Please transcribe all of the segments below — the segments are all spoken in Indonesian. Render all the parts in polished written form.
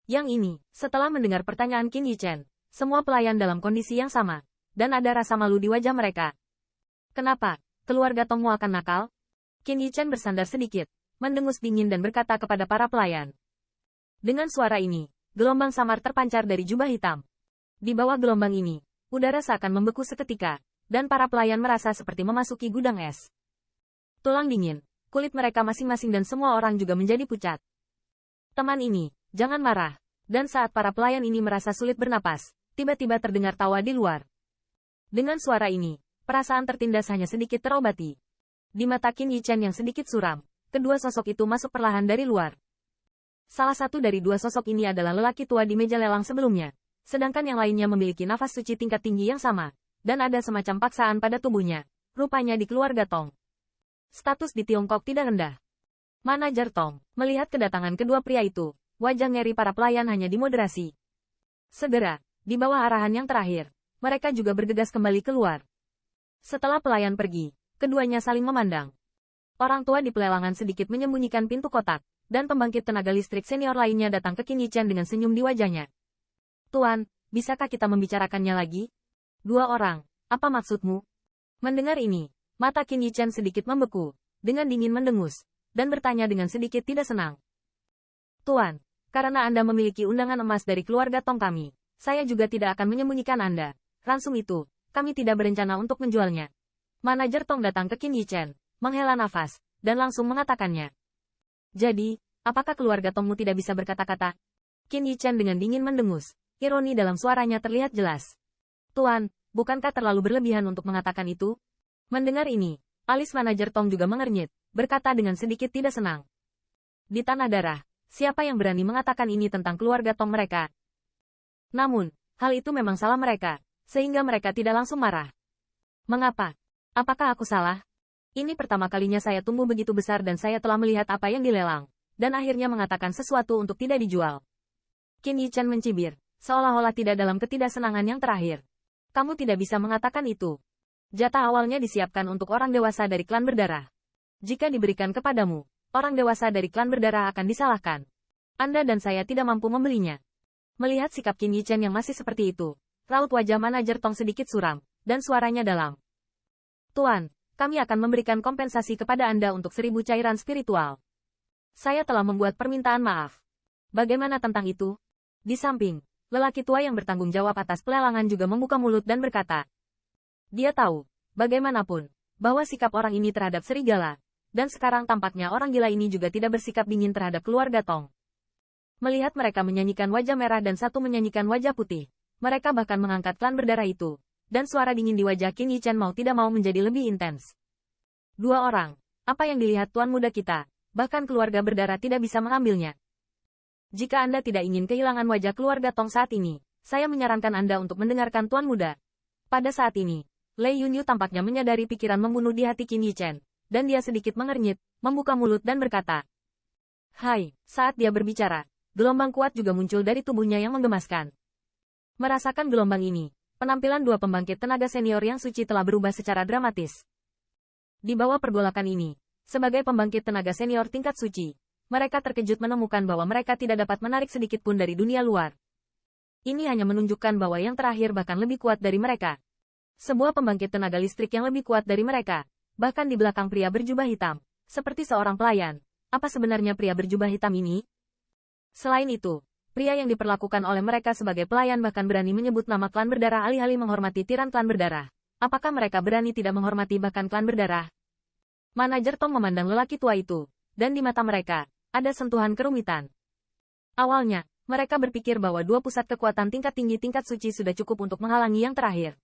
Yang ini, setelah mendengar pertanyaan Qin Yichen, semua pelayan dalam kondisi yang sama, dan ada rasa malu di wajah mereka. Kenapa? Keluarga Tongmu akan nakal? Qin Yichen bersandar sedikit, mendengus dingin dan berkata kepada para pelayan. Dengan suara ini, gelombang samar terpancar dari jubah hitam. Di bawah gelombang ini, udara seakan membeku seketika, dan para pelayan merasa seperti memasuki gudang es. Tulang dingin, kulit mereka masing-masing dan semua orang juga menjadi pucat. Teman ini, jangan marah. Dan saat para pelayan ini merasa sulit bernapas, tiba-tiba terdengar tawa di luar. Dengan suara ini, perasaan tertindas hanya sedikit terobati. Di mata Qin Yichen yang sedikit suram, kedua sosok itu masuk perlahan dari luar. Salah satu dari dua sosok ini adalah lelaki tua di meja lelang sebelumnya, sedangkan yang lainnya memiliki nafas suci tingkat tinggi yang sama, dan ada semacam paksaan pada tubuhnya, rupanya di keluarga Tong. Status di Tiongkok tidak rendah. Manajer Tong, melihat kedatangan kedua pria itu, wajah ngeri para pelayan hanya dimoderasi. Segera, di bawah arahan yang terakhir, mereka juga bergegas kembali keluar. Setelah pelayan pergi, keduanya saling memandang. Orang tua di pelelangan sedikit menyembunyikan pintu kotak, dan pembangkit tenaga listrik senior lainnya datang ke Qin Yichen dengan senyum di wajahnya. Tuan, bisakah kita membicarakannya lagi? Dua orang, apa maksudmu? Mendengar ini, mata Qin Yichen sedikit membeku, dengan dingin mendengus, dan bertanya dengan sedikit tidak senang. Tuan, karena Anda memiliki undangan emas dari keluarga Tong kami, saya juga tidak akan menyembunyikan Anda. Ransum itu, kami tidak berencana untuk menjualnya. Manajer Tong datang ke Qin Yichen, menghela nafas, dan langsung mengatakannya. Jadi, apakah keluarga Tongmu tidak bisa berkata-kata? Qin Yichen dengan dingin mendengus, ironi dalam suaranya terlihat jelas. Tuan, bukankah terlalu berlebihan untuk mengatakan itu? Mendengar ini, alis manajer Tong juga mengernyit, berkata dengan sedikit tidak senang. Di tanah darah, siapa yang berani mengatakan ini tentang keluarga Tong mereka? Namun, hal itu memang salah mereka, sehingga mereka tidak langsung marah. Mengapa? Apakah aku salah? Ini pertama kalinya saya tumbuh begitu besar dan saya telah melihat apa yang dilelang, dan akhirnya mengatakan sesuatu untuk tidak dijual. Qin Yichen mencibir, seolah-olah tidak dalam ketidaksenangan yang terakhir. Kamu tidak bisa mengatakan itu. Jatah awalnya disiapkan untuk orang dewasa dari klan berdarah. Jika diberikan kepadamu, orang dewasa dari klan berdarah akan disalahkan. Anda dan saya tidak mampu membelinya. Melihat sikap Qin Yichen yang masih seperti itu, raut wajah manajer Tong sedikit suram, dan suaranya dalam. Tuan, kami akan memberikan kompensasi kepada Anda untuk 1000 cairan spiritual. Saya telah membuat permintaan maaf. Bagaimana tentang itu? Di samping, lelaki tua yang bertanggung jawab atas pelelangan juga membuka mulut dan berkata. Dia tahu, bagaimanapun, bahwa sikap orang ini terhadap serigala, dan sekarang tampaknya orang gila ini juga tidak bersikap dingin terhadap keluarga Tong. Melihat mereka menyanyikan wajah merah dan satu menyanyikan wajah putih, mereka bahkan mengangkat klan berdarah itu, dan suara dingin di wajah Qin Yichen mau tidak mau menjadi lebih intens. Dua orang, apa yang dilihat tuan muda kita, bahkan keluarga berdarah tidak bisa mengambilnya. Jika Anda tidak ingin kehilangan wajah keluarga Tong saat ini, saya menyarankan Anda untuk mendengarkan tuan muda. Pada saat ini, Lei Yunyu tampaknya menyadari pikiran membunuh di hati Qin Yichen, dan dia sedikit mengernyit, membuka mulut dan berkata. Hai, saat dia berbicara, gelombang kuat juga muncul dari tubuhnya yang menggemaskan. Merasakan gelombang ini, penampilan dua pembangkit tenaga senior yang suci telah berubah secara dramatis. Di bawah pergolakan ini, sebagai pembangkit tenaga senior tingkat suci, mereka terkejut menemukan bahwa mereka tidak dapat menarik sedikit pun dari dunia luar. Ini hanya menunjukkan bahwa yang terakhir bahkan lebih kuat dari mereka. Sebuah pembangkit tenaga listrik yang lebih kuat dari mereka, bahkan di belakang pria berjubah hitam, seperti seorang pelayan. Apa sebenarnya pria berjubah hitam ini? Selain itu, pria yang diperlakukan oleh mereka sebagai pelayan bahkan berani menyebut nama klan berdarah alih-alih menghormati tiran klan berdarah. Apakah mereka berani tidak menghormati bahkan klan berdarah? Manajer Tong memandang lelaki tua itu, dan di mata mereka, ada sentuhan kerumitan. Awalnya, mereka berpikir bahwa dua pusat kekuatan tingkat tinggi tingkat suci sudah cukup untuk menghalangi yang terakhir.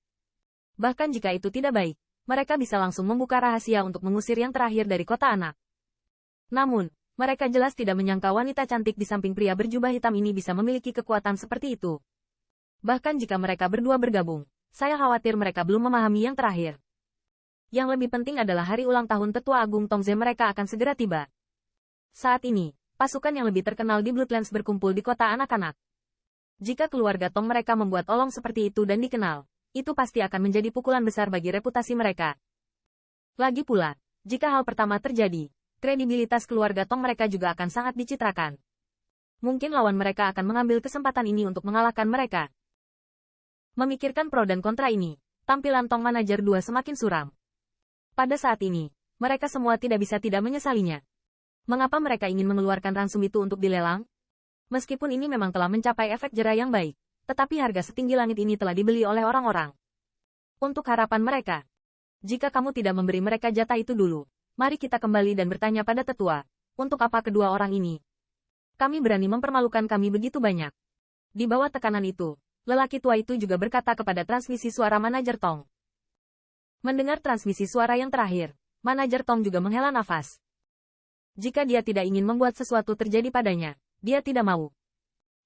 Bahkan jika itu tidak baik, mereka bisa langsung membuka rahasia untuk mengusir yang terakhir dari kota anak. Namun, mereka jelas tidak menyangka wanita cantik di samping pria berjubah hitam ini bisa memiliki kekuatan seperti itu. Bahkan jika mereka berdua bergabung, saya khawatir mereka belum memahami yang terakhir. Yang lebih penting adalah hari ulang tahun Tetua Agung Tongze mereka akan segera tiba. Saat ini, pasukan yang lebih terkenal di Bloodlands berkumpul di kota anak-anak. Jika keluarga Tong mereka membuat olong seperti itu dan dikenal, itu pasti akan menjadi pukulan besar bagi reputasi mereka. Lagi pula, jika hal pertama terjadi, kredibilitas keluarga Tong mereka juga akan sangat dicitrakan. Mungkin lawan mereka akan mengambil kesempatan ini untuk mengalahkan mereka. Memikirkan pro dan kontra ini, tampilan Tong Manajer 2 semakin suram. Pada saat ini, mereka semua tidak bisa tidak menyesalinya. Mengapa mereka ingin mengeluarkan ransum itu untuk dilelang? Meskipun ini memang telah mencapai efek jera yang baik, tetapi harga setinggi langit ini telah dibeli oleh orang-orang. Untuk harapan mereka. Jika kamu tidak memberi mereka jatah itu dulu, mari kita kembali dan bertanya pada tetua, untuk apa kedua orang ini? Kami berani mempermalukan kami begitu banyak. Di bawah tekanan itu, lelaki tua itu juga berkata kepada transmisi suara manajer Tong. Mendengar transmisi suara yang terakhir, manajer Tong juga menghela nafas. Jika dia tidak ingin membuat sesuatu terjadi padanya, dia tidak mau.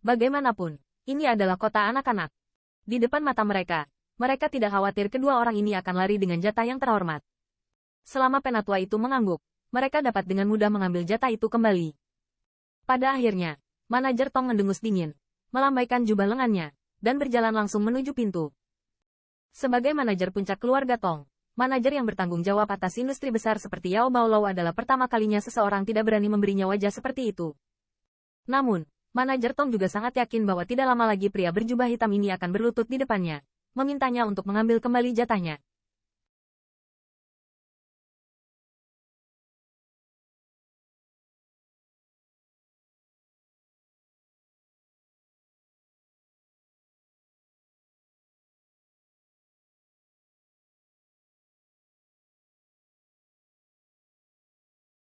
Bagaimanapun, ini adalah kota anak-anak. Di depan mata mereka, mereka tidak khawatir kedua orang ini akan lari dengan jatah yang terhormat. Selama penatua itu mengangguk, mereka dapat dengan mudah mengambil jatah itu kembali. Pada akhirnya, manajer Tong mendengus dingin, melambaikan jubah lengannya, dan berjalan langsung menuju pintu. Sebagai manajer puncak keluarga Tong, manajer yang bertanggung jawab atas industri besar seperti Yao Baolou adalah pertama kalinya seseorang tidak berani memberinya wajah seperti itu. Namun, manajer Tong juga sangat yakin bahwa tidak lama lagi pria berjubah hitam ini akan berlutut di depannya, memintanya untuk mengambil kembali jatahnya.